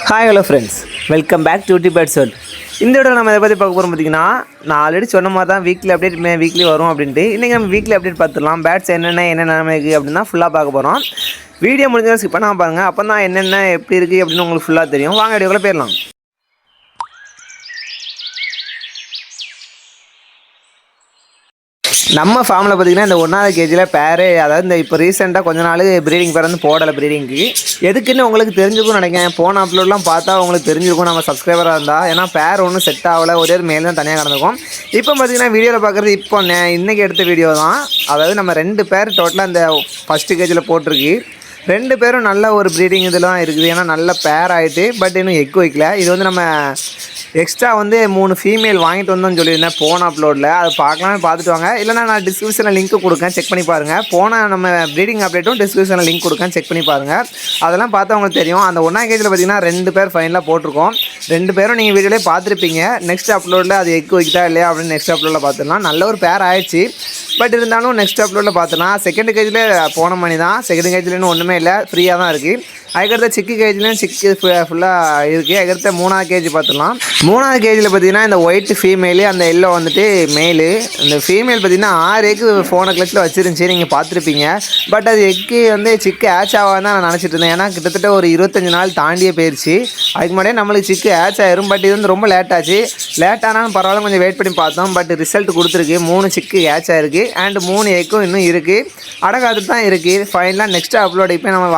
Hi hello friends, welcome back to UD birds world. இந்த video நம்ம எதை பற்றி பார்க்க போகிறோம் பார்த்தீங்கன்னா, நான் ஆல்ரெடி சொன்ன மாதிரி தான் வீக்லி அப்டேட் வீக்லி வரும் அப்படின்ட்டு. இன்றைக்கி நம்ம வீக்லி அப்டேட் பார்த்துடலாம். பேட்ஸ் என்னென்ன இருக்குது அப்படின்னு தான் ஃபுல்லாக பார்க்க போகிறோம். வீடியோ முடிஞ்சால் ஸ்கிப் பண்ணாமல் பாருங்கள். அப்போ தான் என்னென்ன எப்படி இருக்குது அப்படின்னு உங்களுக்கு ஃபுல்லாக தெரியும். வாங்க வீடியோக்குள்ளே போயிடலாம். நம்ம ஃபார்மில் பார்த்திங்கன்னா இந்த 1வது கேஜியில் பேரு, அதாவது இந்த இப்போ ரீசெண்டாக கொஞ்ச நாள் ப்ரீடிங் பேர் வந்து போடலை. ப்ரீடிங்க்கு எதுக்குன்னு உங்களுக்கு தெரிஞ்சுக்கும் நினைக்கிறேன். போன அப்லோட்லாம் பார்த்தா உங்களுக்கு தெரிஞ்சிருக்கும் நம்ம சப்ஸ்கிரைபராக இருந்தால். ஏன்னா பேர் ஒன்றும் செட் ஆகலை, ஒரே மேலே தான் தனியாக கிடந்திருக்கும். இப்போ பார்த்திங்கன்னா வீடியோவில் பார்க்குறது இப்போ இன்றைக்கி எடுத்த வீடியோ தான். அதாவது நம்ம 2 பேர் டோட்டலாக இந்த ஃபஸ்ட்டு கேஜில் போட்டிருக்கு. 2 பேரும் நல்ல ஒரு ப்ரீடிங் இதெல்லாம் இருக்குது. ஏன்னா நல்ல பேர் ஆகிட்டு, பட் இன்னும் எக் வைக்கல. இது வந்து நம்ம எக்ஸ்ட்ரா வந்து 3 ஃபீமேல் வாங்கிட்டு வந்தோம்னு சொல்லியிருந்தேன் போன அப்லோடில். அது பார்க்கலாமே பார்த்துட்டு வாங்க. இல்லைனா நான் டிஸ்கிரிப்ஷனில் லிங்க் கொடுக்கேன், செக் பண்ணி பாருங்கள். போன நம்ம ப்ரீடிங் அப்டேட்டும் டிஸ்கிரிப்ஷனில் லிங்க் கொடுக்கேன், செக் பண்ணி பாருங்கள். அதெல்லாம் பார்த்தா உங்களுக்கு தெரியும். அந்த 1ஆம் கேஜில் பார்த்திங்கன்னா 2 பேர் ஃபைனலாக போட்டிருக்கோம். 2 பேரும் நீங்கள் வீடியோலேயே பார்த்துருப்பீங்க. நெக்ஸ்ட் அப்லோடில் அது எக் வைக்கிட்டா இல்லையா அப்படின்னு நெக்ஸ்ட் அப்லோடில் பார்த்துடலாம். நல்ல ஒரு பேர் ஆயிடுச்சு, பட் இருந்தாலும் நெக்ஸ்ட் அப்லோடில் பார்த்துலாம். செகண்ட் கேஜில் போன மணி தான். செகண்ட் கேஜில் இன்னும் ஒன்றுமே இல்லை, ஃப்ரீயாக தான் இருக்குது. அதுக்கடுத்த சிக்கு கேஜிலையும் சிக்கு ஃபுல்லாக இருக்குது. அதுக்கடுத்த 3ஆவது கேஜி பார்த்துலாம். 3ஆவது கேஜில் பார்த்திங்கன்னா இந்த ஒயிட் ஃபீமேலு, அந்த எல்லோ வந்துட்டு மேலு. இந்த ஃபீமேல் பார்த்திங்கன்னா 6 எக்கு ஃபோனை கிளச்சில் வச்சுருந்துச்சி, நீங்கள் பார்த்துருப்பீங்க. பட் அது எக்கு வந்து சிக்கு ஆச் ஆகாதான் நான் நினச்சிட்டு இருந்தேன். ஏன்னா கிட்டத்தட்ட ஒரு 25 நாள் தாண்டியே போயிடுச்சு. அதுக்கு முன்னாடியே நம்மளுக்கு சிக்கு ஆச் ஆயிரும். பட் இது வந்து ரொம்ப லேட் ஆச்சு. லேட் ஆனாலும் பரவாயில்ல, கொஞ்சம் வெயிட் பண்ணி பார்த்தோம். பட் ரிசல்ட் கொடுத்துருக்கு. 3 சிக்கு ஆச் ஆயிருக்கு அண்ட் 3 எக்கும் இன்னும் இருக்குது, அடகாத்து தான் இருக்குது. ஃபைனலாக நெக்ஸ்ட் அப்லோட் இப்போ நம்ம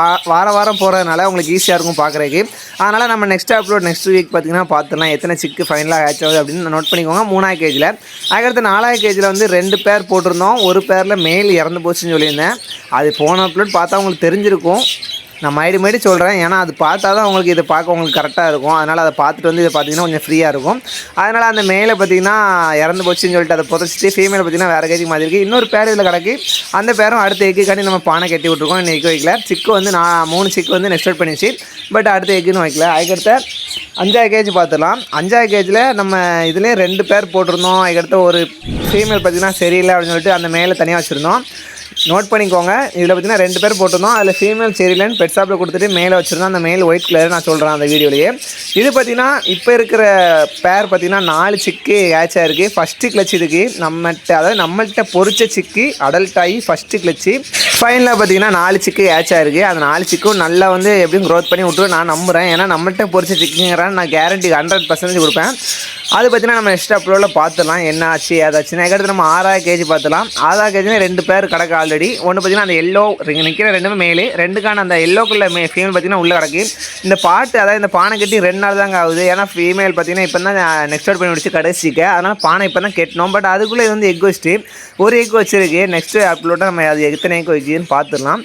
வாரம் போகிறதுனால உங்களுக்கு ஈஸியாக இருக்கும் பார்க்குறதுக்கு. அதனால் நம்ம நெக்ஸ்ட் அப்லோட் நெக்ஸ்ட் வீக் பார்த்திங்கன்னா பார்த்துலாம் எத்தனை சிக்கு ஃபைனலாக ஆச் ஆகுது அப்படின்னு நோட் பண்ணிக்கோங்க. 3ஆவது கேஜில். அதுக்கடுத்து 4ஆவது கேஜில் வந்து 2 பேர் போட்டிருந்தோம். ஒரு பேரில் மேல் இறந்து போச்சுன்னு சொல்லியிருந்தேன். அது போன அப்லோட் பார்த்தா உங்களுக்கு தெரிஞ்சிருக்கும். நான் மறுபடி சொல்கிறேன், ஏன்னா அது பார்த்தா தான் உங்களுக்கு இதை பார்க்க உங்களுக்கு கரெக்டாக இருக்கும். அதனால் அதை பார்த்துட்டு வந்து இதை பார்த்திங்கன்னா கொஞ்சம் ஃப்ரீயாக இருக்கும். அதனால் அந்த மேலே பார்த்திங்கன்னா இறந்து போச்சுன்னு சொல்லிட்டு அதை புதைச்சிட்டு ஃபீமேல் பார்த்திங்கன்னா வேறு கேஜி மாதிரி இருக்குது. இன்னொரு பேர் இதில் கிடக்கு. அந்த பேரும் அடுத்த எக்குக்காண்டி நம்ம பானை கட்டி விட்ருக்கோம். இன்னும் எக்கு வைக்கல. சிக்கு வந்து 3 சிக்கு வந்து நெக்ஸ்ட் அவுட் பண்ணிச்சு, பட் அடுத்த எக்குன்னு வைக்கல. அதுக்கடுத்த 5ஆவது கேஜி பார்த்துலாம். 5ஆவது கேஜில் நம்ம இதிலே 2 பேர் போட்டிருந்தோம். அதுக்கடுத்த ஒரு ஃபீமேல் பார்த்திங்கன்னா சரியில்லை அப்படின்னு சொல்லிட்டு அந்த மேலே தனியாக வச்சுருந்தோம். நோட் பண்ணிக்கோங்க. இதில் பார்த்திங்கன்னா 2 பேர் போட்டிருந்தோம். அதில் ஃபீமேல் சரியில்லைன்னு பெட் ஷாப்பில் கொடுத்துட்டு மேலே வச்சுருந்தோம். அந்த மேல் ஒயிட் கலர் நான் சொல்கிறேன் அந்த வீடியோலேயே. இது பார்த்திங்கன்னா இப்போ இருக்கிற பேர் பார்த்திங்கன்னா 4 சிக்கு ஆச் ஆகிருக்கு. ஃபஸ்ட்டு கிளச் இதுக்கு நம்மள்கிட்ட பொறிச்ச சிக்கு அடல்ட் ஆகி ஃபஸ்ட்டு கிளச்சு. ஃபைனலாக பார்த்திங்கன்னா 4 சிக்கு ஆச் ஆகிருக்கு. அந்த 4 சிக்கும் நல்லா வந்து எப்படியும் க்ரோத் பண்ணி விட்டுரு நான் நம்புகிறேன். ஏன்னா நம்மள்கிட்ட பொறிச்ச சிக்குங்கிறான்னு நான் கேரண்டி 100% கொடுப்பேன். அது பார்த்திங்கன்னா நம்ம நெக்ஸ்ட் அப்லோடில் பார்த்துலாம் என்ன ஆச்சு ஏதாச்சுன்னு. அதுக்கடுத்து நம்ம 6ஆவது கேஜி பார்த்துலாம். 6ஆவது கேஜினா 2 பேர் கிடக்கு ஆல்ரெடி. ஒன்று பார்த்திங்கன்னா அந்த எல்லோ நிற்கிற 2மே மேலு, 2க்கான அந்த எல்லோக்குள்ள ஃபீமேல் பார்த்திங்கன்னா உள்ளே கிடக்கு. இந்த பாட்டு, அதாவது இந்த பானை கட்டி 2 நாள் தாங்க ஆகுது. ஏன்னா ஃபீமேல் பார்த்திங்கன்னா இப்போ தான் நெக்ஸ்ட் அவுட் பண்ணி முடிச்சு கடைசிக்க. அதனால் பானை இப்போ தான் கெட்டணும். பட் அதுக்குள்ளே இது வந்து எக் வச்சுட்டு ஒரு எக் வச்சுருக்கு. நெக்ஸ்ட்டு அப்லோட்டாக நம்ம அது எத்தனை எக் வச்சுன்னு பார்த்துடலாம்.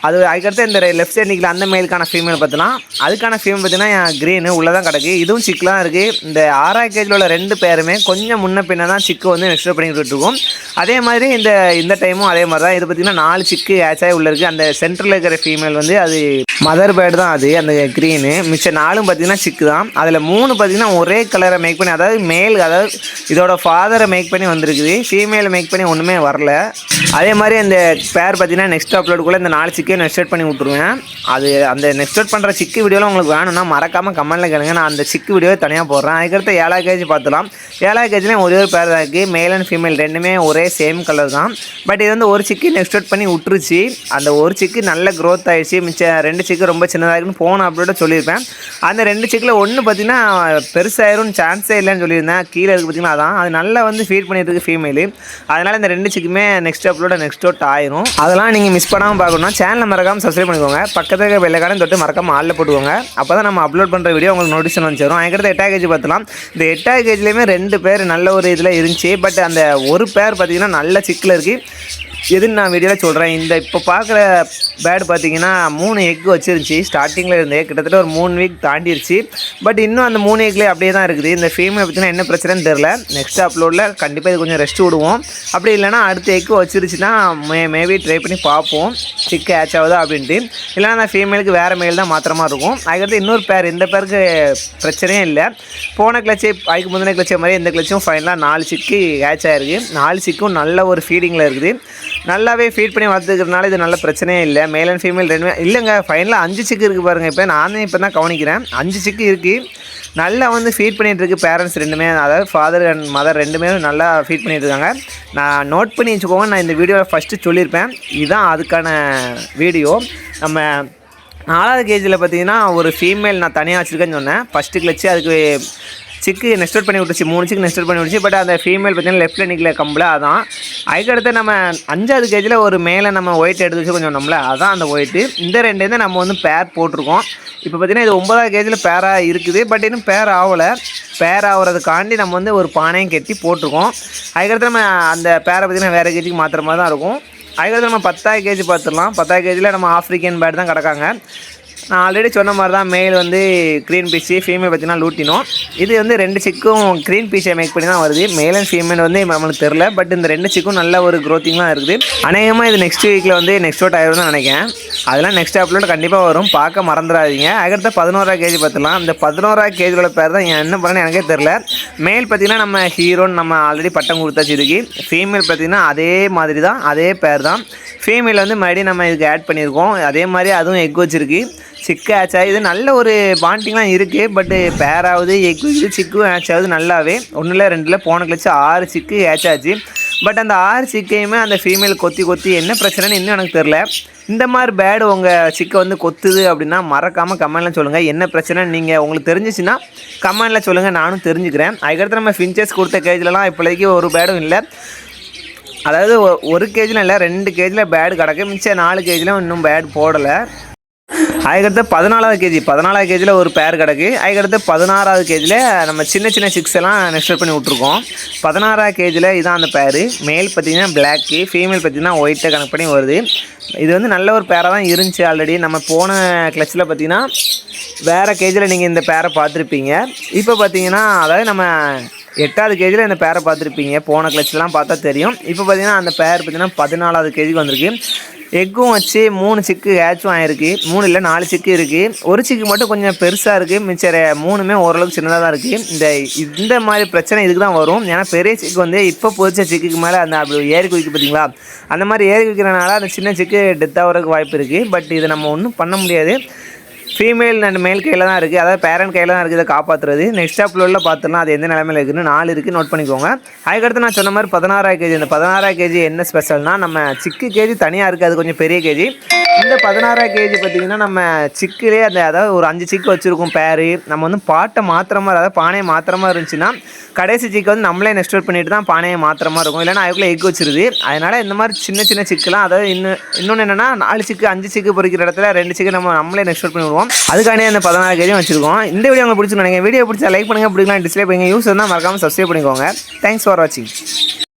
அது அதுக்கடுத்து இந்த லெஃப்ட் சைட் நிற்கல அந்த மேலுக்கான ஃபீமேல் பார்த்தலாம். அதுக்கான ஃபீமேல் பார்த்தீங்கன்னா க்ரீனு உள்ளே தான் கிடக்கு. இதுவும் சிக்கெலாம் இருக்குது. இந்த 6ஆவது கேஜில் உள்ள 2 பேருமே கொஞ்சம் முன்ன பின்ன தான் சிக்கு வந்து நெக்ஸ்ட் பண்ணிக்கிட்டு இருக்கும். அதே மாதிரி இந்த டைமும் அதே மாதிரி தான். இது பார்த்திங்கன்னா 4 சிக்கு ஆச்சாக உள்ளே இருக்குது. அந்த சென்டரில் இருக்கிற ஃபீமேல் வந்து அது மதர் பேர்டு தான், அது அந்த க்ரீனு. மிச்சம் 4 பார்த்திங்கன்னா சிக்கு தான். அதில் 3 பார்த்திங்கன்னா ஒரே கலரை மேக் பண்ணி, அதாவது மேல், அதாவது இதோட ஃபாதரை மேக் பண்ணி வந்திருக்குது. ஃபீமேலை மேக் பண்ணி ஒன்றுமே வரல. அதே மாதிரி அந்த பேர் பார்த்திங்கன்னா நெக்ஸ்ட் அப்லோடுக்குள்ளே இந்த 4 சிக்கே நெக்ஸ்ட் அவுட் பண்ணி விட்ருவேன். அது அந்த நெக்ஸ்ட் அவுட் பண்ணுற சிக்கு வீடியோவில் உங்களுக்கு வேணும்னா மறக்காமல் கமெண்ட்டில் கேளுங்க, நான் அந்த சிக்கு வீடியோவை தனியாக போடுறேன். அதுக்கடுத்து 7ஆவது கேஜி பார்த்துலாம். 7ஆவது கேஜிலையும் ஒரே ஒரு பேர் தான் இருக்குது. மேல் அண்ட் ஃபீமேல் 2மே ஒரே சேம் கலர் தான். பட் இது வந்து ஒரு சிக்கு நெக்ஸ்ட் அவுட் பண்ணி விட்டுருச்சு. அந்த ஒரு சிக்கு நல்ல க்ரோத் ஆகிடுச்சு. மிச்சம் 2 சிக்கு ரொம்ப சின்னதாக இருக்குன்னு போன அப்லோட சொல்லியிருப்பேன். அந்த 2 சிக்கில் ஒன்று பார்த்திங்கன்னா பெருசாயிரும் சான்ஸே இல்லைன்னு சொல்லியிருந்தேன். கீழே இருக்குது பார்த்திங்கன்னா அதான் அது நல்லா வந்து ஃபீட் பண்ணிட்டு இருக்கு ஃபீமேலு. அதனால் இந்த 2 சிக்குமே நெக்ஸ்ட் அப்லோட நெக்ஸ்ட் அவுட் ஆயிரும். அதெல்லாம் நீங்கள் மிஸ் பண்ணாமல் பார்க்கணும்னா சேனலை மறக்காமல் சப்ஸ்கிரைப் பண்ணிக்கோங்க. பக்கத்தில் இருக்க பெல்லைக்கான தொட்டு மறக்காமல் ஆளில் போட்டுக்கோங்க. அப்போ தான் நம்ம அப்லோட் பண்ணுற வீடியோ உங்களுக்கு நோட்டிஃபிகேஷன் வந்து சேரும். அதுக்கடுத்து 8ஆவது கேஜி பார்த்துலாம். இந்த 8ஆவது கேஜிலையுமே 2 பேர் நல்ல ஒரு இதில் இருந்துச்சு. பட் அந்த ஒரு பேர் பார்த்திங்கன்னா நல்ல சிக்கில் இருக்குது. எதுன்னு நான் வீடியோவில் சொல்கிறேன். இந்த இப்போ பார்க்குற பேர்டு பார்த்திங்கன்னா 3 எக் வச்சிருந்துச்சி. ஸ்டார்டிங்கில் இருந்தே கிட்டத்தட்ட ஒரு 3 வீக் தாண்டிடுச்சு. பட் இன்னும் அந்த 3 எக்லேயே அப்படியே தான் இருக்குது. இந்த ஃபீமேல் பார்த்திங்கன்னா என்ன பிரச்சனைன்னு தெரில. நெக்ஸ்ட் அப்லோடில் கண்டிப்பாக இது கொஞ்சம் ரெஸ்ட் விடுவோம். அப்படி இல்லைனா அடுத்த எக் வச்சிருச்சுன்னா மேபி ட்ரை பண்ணி பார்ப்போம் சிக்கு ஆச் ஆகுதா அப்படின்ட்டு. இல்லைனா அந்த ஃபீமேலுக்கு வேறு மேல் தான் மாத்திரமா இருக்கும். அதுக்கடுத்து இன்னொரு பேர், இந்த பேருக்கு பிரச்சனையே இல்லை. போன கிளச்சே அதுக்கு முந்தின கிளச்சே மாதிரி இந்த கிளச்சும் ஃபைனலாக 4 சிக்கு ஆச் ஆகிருக்கு. 4 சிக்கும் நல்ல ஒரு ஃபீடிங்கில் இருக்குது. நல்லாவே ஃபீட் பண்ணி வளர்த்துக்கிறதுனால இது நல்ல பிரச்சனையே இல்லை. மேல் அண்ட் ஃபீமேல் ரெண்டுமே இல்லைங்க. ஃபைனலாக 5 சிக்கு இருக்குது பாருங்கள். இப்போ நானே இப்போ தான் கவனிக்கிறேன், 5 சிக்கு இருக்குது. நல்லா வந்து ஃபீட் பண்ணிகிட்ருக்கு பேரண்ட்ஸ் ரெண்டுமே, அதாவது ஃபாதர் அண்ட் மதர் ரெண்டுமே நல்லா ஃபீட் பண்ணிகிட்ருக்காங்க. நான் நோட் பண்ணி வச்சுக்கோங்க, நான் இந்த வீடியோவில் ஃபஸ்ட்டு சொல்லியிருப்பேன். இதுதான் அதுக்கான வீடியோ. நம்ம 4வது கேஜியில் பார்த்தீங்கன்னா ஒரு ஃபீமேல் நான் தனியாக வச்சுருக்கேன்னு சொன்னேன். ஃபஸ்ட்டு கிளச்சு அதுக்கு சிக்கு நெஸ்ட் அவுட் பண்ணி விட்டுருச்சு, 3 சிக்கு நெஸ்ட் அவுட் பண்ணி விட்டுச்சு. பட் அந்த ஃபீமேல் பார்த்தீங்கன்னா லெஃப்ட்டில் நிற்கல கம்பில், அதான். அதுக்கடுத்து நம்ம 5வது கேஜில் ஒரு மேலே நம்ம ஒயிட் எடுத்து வச்சு கொஞ்சம் நம்மள, அதான் அந்த ஒயிட்டு. இந்த ரெண்டு நம்ம வந்து பேர் போட்டிருக்கோம். இப்போ பார்த்தீங்கன்னா இது 9வது கேஜில் பேராக இருக்குது. பட் இன்னும் பேர் ஆகலை. பேர் ஆகிறதுக்காண்டி நம்ம வந்து ஒரு பானையும் கட்டி போட்டிருக்கோம். அதுக்கடுத்து நம்ம அந்த பேரை பார்த்திங்கன்னா வேறு கேஜிக்கு மாற்றுற மாதிரி தான் இருக்கும். அதுக்கடுத்து நம்ம 10வது கேஜி பார்த்துடலாம். 10வது கேஜியில் நம்ம ஆஃப்ரிக்கன் பேர்டு தான் கிடக்காங்க. நான் ஆல்ரெடி சொன்ன மாதிரி தான், மேல் வந்து க்ரீன் பீஸு, ஃபீமேல் பார்த்தீங்கன்னா லூட்டினோ. இது வந்து 2 சிக்கும் க்ரீன் பீஸை மேக் பண்ணி தான் வருது. மேல் அண்ட் ஃபீமேல் வந்து நம்மளுக்கு தெரில. பட் இந்த 2 சிக்கும் நல்ல ஒரு க்ரோத்திங்லாம் இருக்குது. அநேகமாக இது நெக்ஸ்ட் வீக்கில் வந்து நெக்ஸ்ட் அவுட் ஆகிடும் தான் நினைக்கிறேன். அதெல்லாம் நெக்ஸ்ட் அப்லோட் கண்டிப்பாக வரும், பார்க்க மறந்துடாதீங்க. அதுக்கடுத்து 11வது கேஜி பார்த்துலாம். இந்த 11வது கேஜியோட பேர் தான் என்ன பண்ணேன்னு எனக்கே தெரில. மேல் பார்த்திங்கன்னா நம்ம ஹீரோன்னு நம்ம ஆல்ரெடி பட்டம் கொடுத்தாச்சு இதுக்கு. ஃபீமேல் பார்த்திங்கன்னா அதே மாதிரி தான், அதே பேர் தான். ஃபீமேல் வந்து மறுபடியும் நம்ம இதுக்கு ஆட் பண்ணியிருக்கோம். அதே மாதிரி அதுவும் எக் வச்சுருக்கு. சிக்கு ஆச் ஆகுது, நல்ல ஒரு பாண்டிங்லாம் இருக்குது. பட்டு பேராவது எக் வச்சு சிக்கும் ஆச் ஆகுது நல்லாவே. 1 2 போன கிளச்சு 6 சிக்கு ஆச் ஆச்சு. பட் அந்த 6 சிக்கையுமே அந்த ஃபீமேல் கொத்தி என்ன பிரச்சனைன்னு இன்னும் எனக்கு தெரில. இந்த மாதிரி பேடு உங்கள் சிக்கை வந்து கொத்துது அப்படின்னா மறக்காமல் கமெண்ட்டில் சொல்லுங்கள். என்ன பிரச்சனைன்னு நீங்கள் உங்களுக்கு தெரிஞ்சிச்சுன்னா கமெண்ட்டில் சொல்லுங்கள், நானும் தெரிஞ்சுக்கிறேன். அதுக்கடுத்து நம்ம ஃபின்ச்சஸ் கொடுத்த கேஜிலலாம் இப்போதைக்கு ஒரு பேடும் இல்லை. அதாவது 1 கேஜில் இல்லை, 2 கேஜில் பேடு கிடக்கு. மிச்சம் 4 கேஜிலும் இன்னும் பேடு போடலை. அதுக்கடுத்து 14வது கேஜியில் ஒரு பேர் கிடக்கு. அதுக்கடுத்து 16வது கேஜியில் நம்ம சின்ன சிக்ஸ் எல்லாம் நெஸ்ட் பண்ணி விட்ருக்கோம். 16வது கேஜியில் இதான் அந்த பேர். மேல் பார்த்திங்கன்னா பிளாக்கு, ஃபீமேல் பார்த்திங்கன்னா ஒயிட்டை கனெக்ட் பண்ணி வருது. இது வந்து நல்ல ஒரு பேராக தான் இருந்துச்சு. ஆல்ரெடி நம்ம போன கிளச்சில் பார்த்திங்கன்னா வேறு கேஜில் நீங்கள் இந்த பேரை பார்த்துருப்பீங்க. இப்போ பார்த்திங்கன்னா அதாவது நம்ம 8வது கேஜியில் இந்த பேரை பார்த்துருப்பீங்க. போன கிளச்செலாம் பார்த்தா தெரியும். இப்போ பார்த்திங்கன்னா அந்த பேர் பார்த்திங்கன்னா 14வது கேஜிக்கு வந்திருக்கு. எக்கும் வச்சு 3 சிக்கு ஹேச்சும் ஆகிருக்கு. 3 இல்லை 4 சிக்கு இருக்குது. ஒரு சிக்கு மட்டும் கொஞ்சம் பெருசாக இருக்குது. மிச்சம் 3மே ஓரளவுக்கு சின்னதாக தான் இருக்குது. இந்த மாதிரி பிரச்சனை இதுக்கு தான் வரும். ஏன்னா பெரிய சிக்கு வந்து இப்போ பொதிச்ச சிக்குக்கு மேலே அந்த அப்படி ஏறி குதிக்கு பார்த்தீங்களா, அந்த மாதிரி ஏறி குதிக்கிறனால அந்த சின்ன சிக்கு டெத் ஆகிறதுக்கு வாய்ப்பு இருக்குது. பட் இதை நம்ம ஒன்றும் பண்ண முடியாது. ஃபீமேல் அண்ட் மேல் கையில் தான் இருக்குது, அதாவது பேரண்ட் கையில் தான் இருக்குது இதை காப்பாற்றுறது. நெக்ஸ்ட் அப்லோடில் பார்த்துலாம் அது எந்த நிலைமையில் இருக்குதுன்னு 4 இருக்குது, நோட் பண்ணிக்கோங்க. அதுக்கடுத்து நான் சொன்ன மாதிரி 16வது கேஜி. இந்த 16வது கேஜி என்ன ஸ்பெஷல்னால், நம்ம சிக்கு கேஜி தனியாக இருக்குது, அது கொஞ்சம் பெரிய கேஜி. இந்த 16வது கேஜி பார்த்திங்கன்னா நம்ம சிக்கிலே அதாவது ஒரு 5 சிக்கு வச்சுருக்கோம் பேர். நம்ம வந்து பாட்டை மாத்திர மாதிரி, அதாவது பானையை மாத்திர மாதிரி இருந்துச்சுன்னா கடைசி சிக்கை வந்து நம்மளே நெஸ்ட் அவுட் பண்ணிட்டு தான் பானையை மாத்திர மாதிரி இருக்கும். இல்லைனா அதுக்குள்ளே எக் வச்சிருது. அதனால் இந்த மாதிரி சின்ன சிக்குலாம், அதாவது இன்னொன்று என்னென்னா 4 சிக்கு 5 சிக்கு பொறிக்கிற இடத்துல 2 சிக்கு நம்மளே நெஸ்ட் அவுட் பண்ணி விடுவோம். அதுக்கானே அந்த 16 கேஜியும் வச்சிருக்கோம். இந்த வீடியோ உங்களுக்கு பிடிச்சிருக்கோம். வீடியோ பிடிச்சா லைக் பண்ணுங்கள், பிடிக்கலாம் டிஸ்லைக் பண்ணுங்கள். யூஸ் இருந்தால் மறக்காமல் சப்ஸ்கிரைப் பண்ணிக்கோங்க. தேங்க்ஸ் ஃபார் வாட்சிங்.